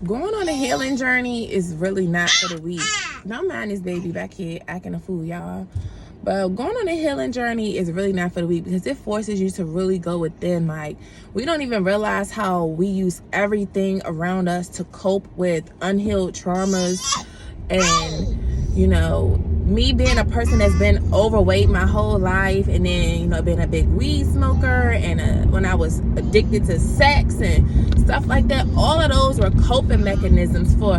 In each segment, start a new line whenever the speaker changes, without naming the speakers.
Going on a healing journey is really not for the weak. Don't mind this baby back here acting a fool, y'all. But going on a healing journey is really not for the weak because it forces you to really go within. Like, we don't even realize how we use everything around us to cope with unhealed traumas. And, you know, me being a person that's been overweight my whole life, and then, you know, being a big weed smoker, and when I was addicted to sex and stuff like that, all of those were coping mechanisms for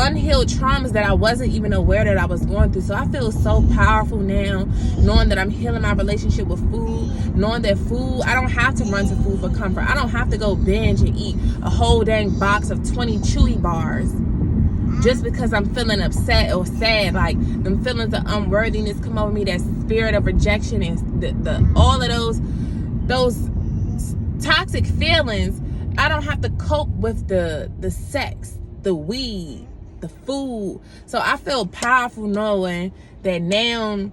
unhealed traumas that I wasn't even aware that I was going through. So I feel so powerful now, knowing that I'm healing my relationship with food, knowing that food, I don't have to run to food for comfort. I don't have to go binge and eat a whole dang box of 20 Chewy bars just because I'm feeling upset or sad. Like, them feelings of unworthiness come over me, that spirit of rejection, and the all of those toxic feelings. I don't have to cope with the sex, the weed, the food. So I feel powerful knowing that now,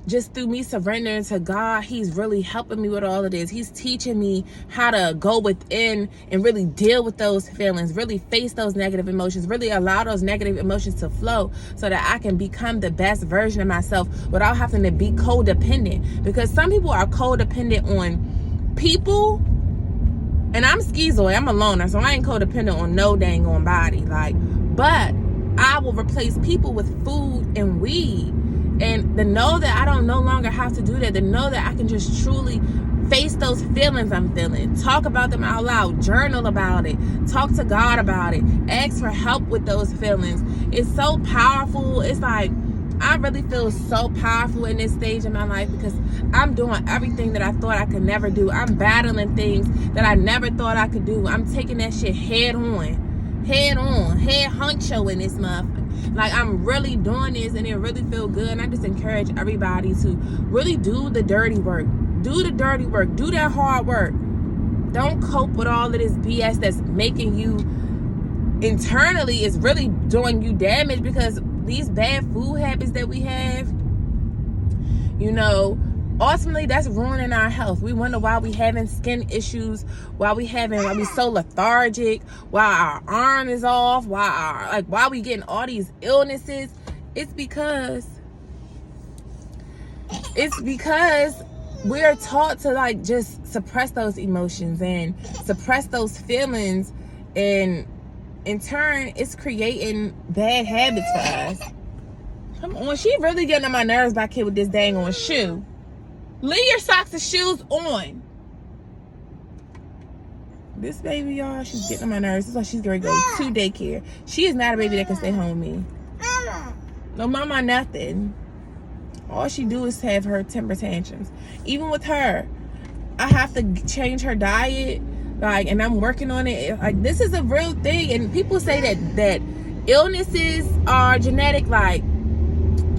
just through me surrendering to God, he's really helping me with all of this. He's teaching me how to go within and really deal with those feelings, really face those negative emotions, really allow those negative emotions to flow so that I can become the best version of myself without having to be codependent. Because some people are codependent on people, and I'm schizoid, I'm a loner, so I ain't codependent on no dang on body. Like, but I will replace people with food and weed. And to know that I don't no longer have to do that, to know that I can just truly face those feelings I'm feeling, talk about them out loud, journal about it, talk to God about it, ask for help with those feelings. It's so powerful. It's like, I really feel so powerful in this stage of my life because I'm doing everything that I thought I could never do. I'm battling things that I never thought I could do. I'm taking that shit head head honcho in this motherfucker. Like, I'm really doing this and it really feel good. And I just encourage everybody to really do the dirty work. Do the dirty work. Do that hard work. Don't cope with all of this BS that's making you internally, is really doing you damage, because these bad food habits that we have, you know, ultimately that's ruining our health. We wonder why we having skin issues, why we so lethargic, why our arm is off, why we getting all these illnesses. It's because we're taught to, like, just suppress those emotions and suppress those feelings, and in turn it's creating bad habits for us. Come on, she really getting on my nerves back here with this dang on shoe. Leave your socks and shoes on. This baby, y'all, she's getting on my nerves. This is why she's going to go to daycare. She is not a baby that can stay home with me. No mama, nothing. All she do is have her temper tantrums. Even with her, I have to change her diet. Like, and I'm working on it. Like, this is a real thing. And people say that illnesses are genetic. Like,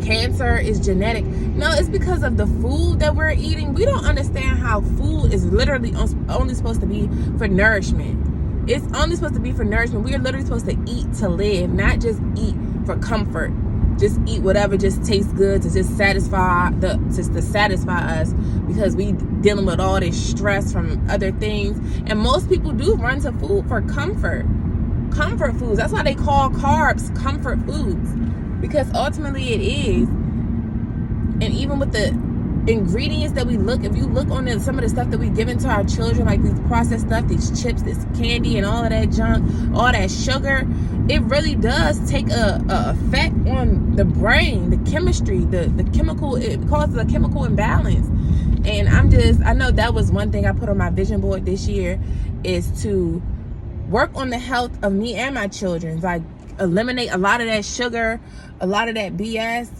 cancer is genetic. No, it's because of the food that we're eating. We don't understand how food is literally only supposed to be for nourishment. It's only supposed to be for nourishment. We are literally supposed to eat to live, not just eat for comfort. Just eat whatever just tastes good to just satisfy us, because we dealing with all this stress from other things. And most people do run to food for comfort foods. That's why they call carbs comfort foods, because ultimately it is. And even with the ingredients that if you look on some of the stuff that we give into our children, like these processed stuff, these chips, this candy, and all of that junk, all that sugar, it really does take a effect on the brain, the chemistry, the chemical. It causes a chemical imbalance. And I know that was one thing I put on my vision board this year, is to work on the health of me and my children. Like, eliminate a lot of that sugar, a lot of that BS,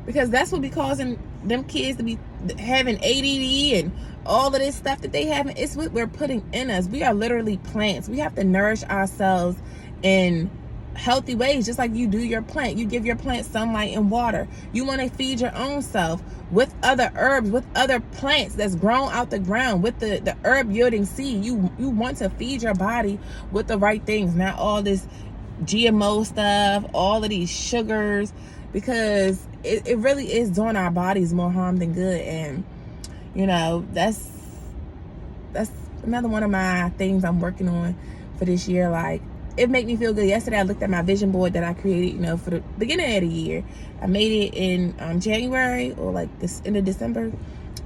because that's what be causing them kids to be having ADD and all of this stuff that they have. It's what we're putting in us. We are literally plants. We have to nourish ourselves in healthy ways, just like you do your plant. You give your plant sunlight and water. You want to feed your own self with other herbs, with other plants that's grown out the ground, with the herb yielding seed. You want to feed your body with the right things, not all this GMO stuff, all of these sugars, because it really is doing our bodies more harm than good. And, you know, that's another one of my things I'm working on for this year. Like, it made me feel good. Yesterday, I looked at my vision board that I created, you know, for the beginning of the year. I made it in January or like this end of December.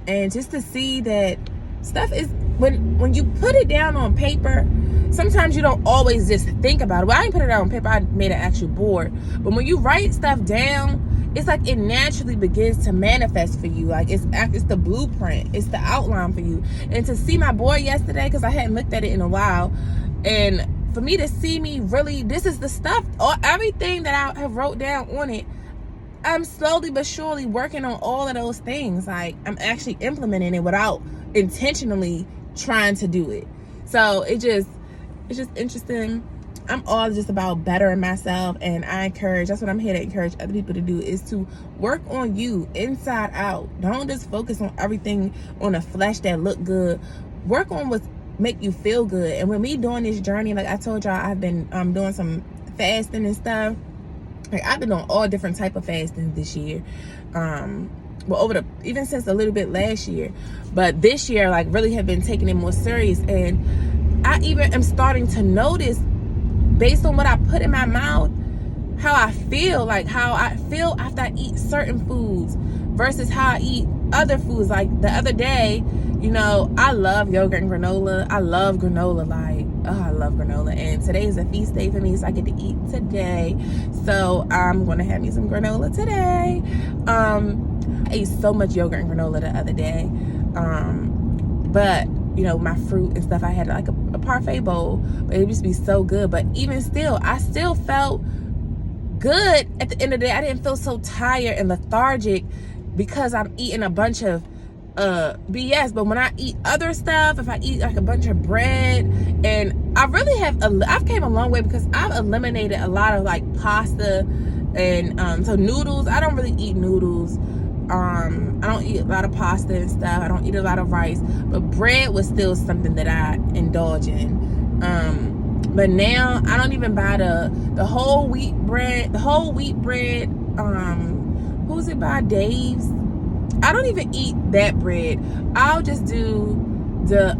And just to see that stuff is, when you put it down on paper, sometimes you don't always just think about it. Well, I didn't put it down on paper. I made an actual board. But when you write stuff down, it's like it naturally begins to manifest for you. Like it's the blueprint. It's the outline for you. And to see my board yesterday, because I hadn't looked at it in a while, and for me to see me really, this is the stuff, everything that I have wrote down on it, I'm slowly but surely working on all of those things. Like, I'm actually implementing it without intentionally trying to do it. So it's just interesting. I'm all just about bettering myself, and that's what I'm here to encourage other people to do, is to work on you inside out. Don't just focus on everything on the flesh that look good. Work on what's make you feel good. And with me doing this journey, like I told y'all, I've been doing some fasting and stuff. Like, I've been doing all different type of fasting this year. Well, even since a little bit last year, but this year, like, really have been taking it more serious. And I even am starting to notice, based on what I put in my mouth, how I feel after I eat certain foods versus how I eat other foods. Like the other day, you know, I love yogurt and granola. I love granola. Like, oh, I love granola. And today is a feast day for me, so I get to eat today. So I'm going to have me some granola today. I ate so much yogurt and granola the other day. But, you know, my fruit and stuff, I had like a parfait bowl. But it used to be so good. But even still, I still felt good at the end of the day. I didn't feel so tired and lethargic because I'm eating a bunch of BS. But when I eat other stuff, if I eat like a bunch of bread, and I've came a long way because I've eliminated a lot of like pasta and so noodles. I don't really eat noodles. I don't eat a lot of pasta and stuff. I don't eat a lot of rice, but bread was still something that I indulge in. But now I don't even buy the whole wheat bread. The whole wheat bread, who's it by? Dave's. I don't even eat that bread. I'll just do the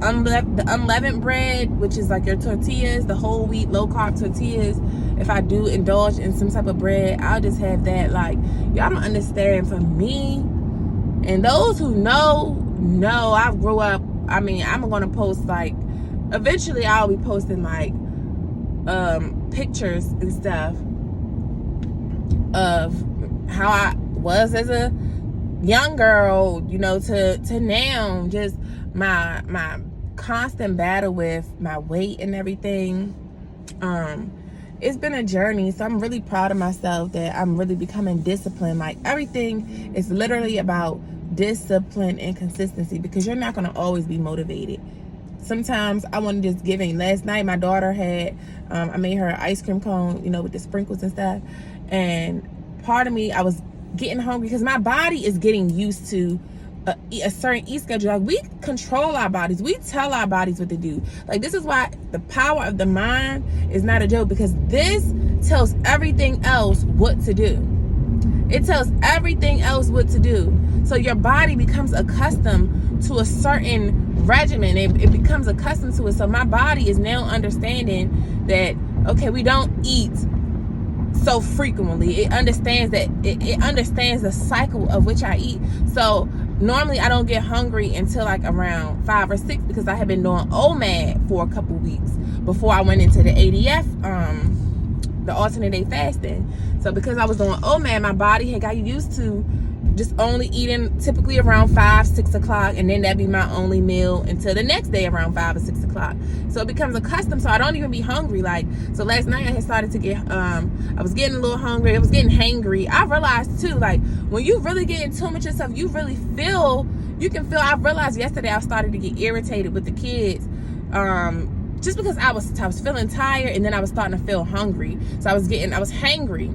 unleavened bread, which is like your tortillas, the whole wheat low carb tortillas. If I do indulge in some type of bread, I'll just have that. Like, y'all don't understand. For me, and those who know, I grew up. I mean, I'm gonna post, like, eventually I'll be posting like pictures and stuff of how I was as a young girl, you know, to now, just my constant battle with my weight and everything. It's been a journey, so I'm really proud of myself that I'm really becoming disciplined. Like, everything is literally about discipline and consistency, because you're not going to always be motivated. Sometimes I want to just give in. Last night, my daughter had, I made her an ice cream cone, you know, with the sprinkles and stuff. And part of me, I was getting hungry because my body is getting used to a certain eat schedule. Like, we control our bodies. We tell our bodies what to do. Like, this is why the power of the mind is not a joke, because this tells everything else what to do. It tells everything else what to do. So your body becomes accustomed to a certain regimen. It becomes accustomed to it. So my body is now understanding that, okay, we don't eat so frequently. It understands that it understands the cycle of which I eat. So normally I don't get hungry until like around 5 or 6, because I had been doing OMAD for a couple weeks before I went into the ADF, the alternate day fasting. So because I was doing OMAD, my body had got used to just only eating typically around 5, 6 o'clock, and then that'd be my only meal until the next day around 5 or 6 o'clock. So it becomes accustomed, so I don't even be hungry. Like, so last night I had started to get, I was getting a little hungry. I was getting hangry. I realized too, like, when you really get in tune with yourself, you really feel, I realized yesterday I started to get irritated with the kids, just because I was feeling tired, and then I was starting to feel hungry. So I was hangry.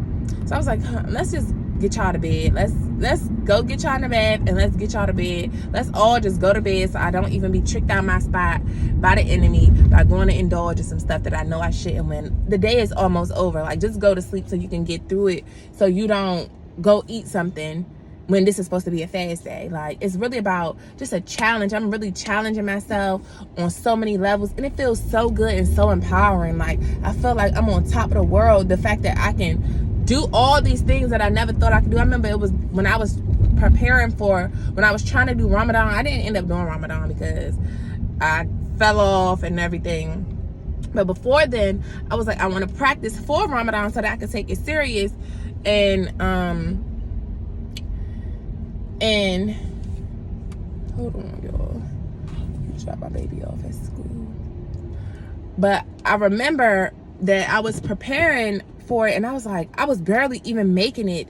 So I was like, let's just get y'all to bed. Let's go get y'all in the bath, and let's get y'all to bed. Let's all just go to bed, so I don't even be tricked out my spot by the enemy by going to indulge in some stuff that I know I shouldn't when the day is almost over. Like, just go to sleep so you can get through it, so you don't go eat something when this is supposed to be a fast day. Like, it's really about just a challenge. I'm really challenging myself on so many levels, and it feels so good and so empowering. Like, I feel like I'm on top of the world. The fact that I can do all these things that I never thought I could do. I remember it was when I was preparing for, when I was trying to do Ramadan. I didn't end up doing Ramadan because I fell off and everything. But before then, I was like, I want to practice for Ramadan so that I could take it serious. And hold on, y'all. Drop my baby off at school. But I remember that I was preparing for it, and I was like, I was barely even making it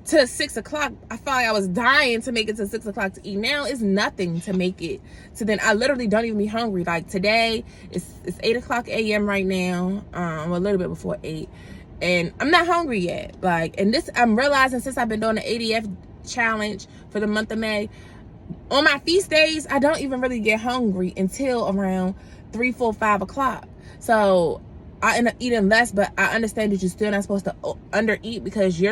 to 6 o'clock. I felt like I was dying to make it to 6 o'clock to eat. Now it's nothing to make it to then. I literally don't even be hungry. Like, today it's 8 o'clock a.m. right now, a little bit before 8, and I'm not hungry yet. Like, and this, I'm realizing since I've been doing the ADF challenge for the month of May, on my feast days I don't even really get hungry until around 3, 4, 5 o'clock. So I end up eating less, but I understand that you're still not supposed to under eat, because you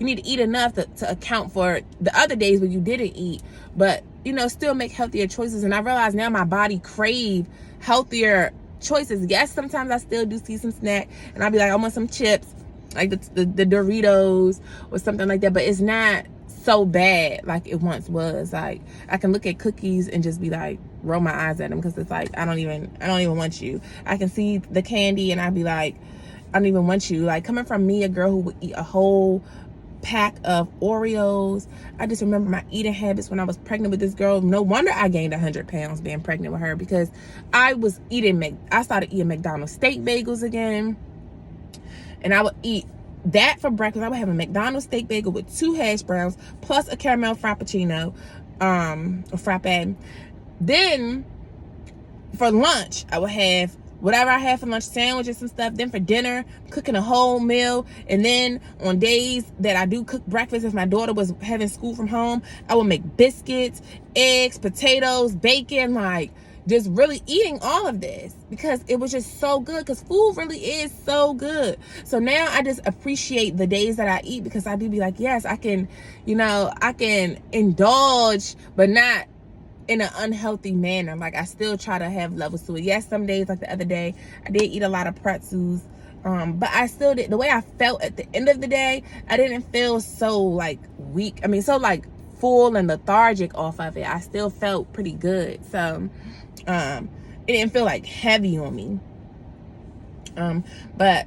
need to eat enough to account for the other days when you didn't eat, but still make healthier choices. And I realize now my body crave healthier choices. Yes, sometimes I still do see some snack and I'll be like, I want some chips, like the Doritos or something like that, but it's not so bad like it once was. Like, I can look at cookies and just be like, roll my eyes at them, because it's like, I don't even want you. I can see the candy and I'd be like, I don't even want you. Like, coming from me, a girl who would eat a whole pack of Oreos. I just remember my eating habits when I was pregnant with this girl. No wonder I gained 100 pounds being pregnant with her, because I started eating McDonald's steak bagels again, and I would eat that for breakfast. I would have a McDonald's steak bagel with 2 hash browns plus a caramel frappuccino, or frappe. Then for lunch, I would have whatever I had for lunch, sandwiches and stuff. Then for dinner, cooking a whole meal. And then on days that I do cook breakfast, if my daughter was having school from home, I would make biscuits, eggs, potatoes, bacon, like just really eating all of this, because it was just so good, because food really is so good. So now I just appreciate the days that I eat, because I do be like, yes, I can indulge, but not in an unhealthy manner. Like, I still try to have levels to it. Yes, some days, like the other day, I did eat a lot of pretzels, but I still did. The way I felt at the end of the day, I didn't feel so like weak. I mean, so like full and lethargic off of it. I still felt pretty good. So it didn't feel like heavy on me. But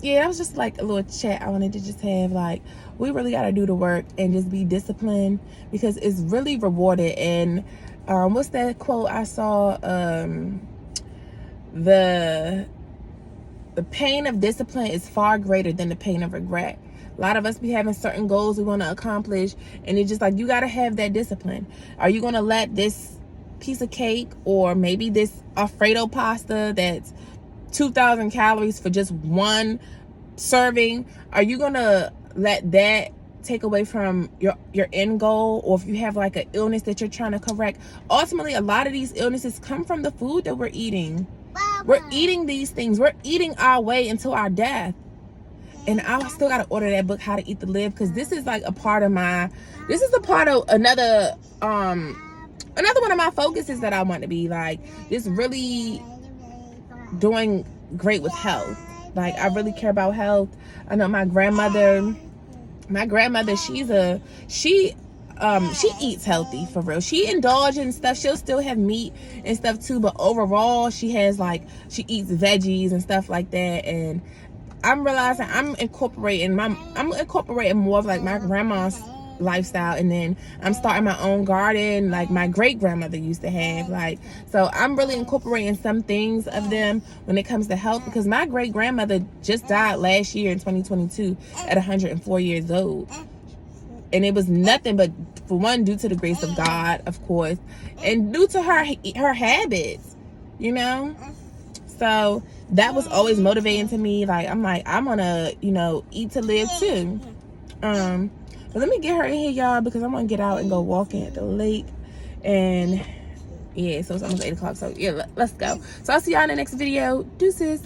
yeah, that was just like a little chat I wanted to just have. Like, we really got to do the work and just be disciplined, because it's really rewarded. And what's that quote I saw? The pain of discipline is far greater than the pain of regret. A lot of us be having certain goals we want to accomplish, and it's just like, you got to have that discipline. Are you going to let this piece of cake, or maybe this Alfredo pasta that's 2,000 calories for just one serving, are you going to let that take away from your end goal? Or if you have like an illness that you're trying to correct, ultimately a lot of these illnesses come from the food that we're eating. We're eating these things, we're eating our way into our death. And I still got to order that book, How to Eat to Live, because this is like a part of another one of my focuses that I want to be like, this really doing great with health. Like, I really care about health. I know my grandmother, she eats healthy for real. She indulges in stuff. She'll still have meat and stuff too, but overall she eats veggies and stuff like that. And I'm realizing I'm incorporating more of like my grandma's lifestyle, and then I'm starting my own garden like my great grandmother used to have. Like, so I'm really incorporating some things of them when it comes to health, because my great grandmother just died last year in 2022 at 104 years old, and it was nothing but, for one, due to the grace of God, of course, and due to her habits, so that was always motivating to me. Like, I'm gonna eat to live too. But let me get her in here, y'all, because I'm gonna get out and go walking at the lake. And yeah, so it's almost 8 o'clock. So yeah, let's go. So I'll see y'all in the next video. Deuces.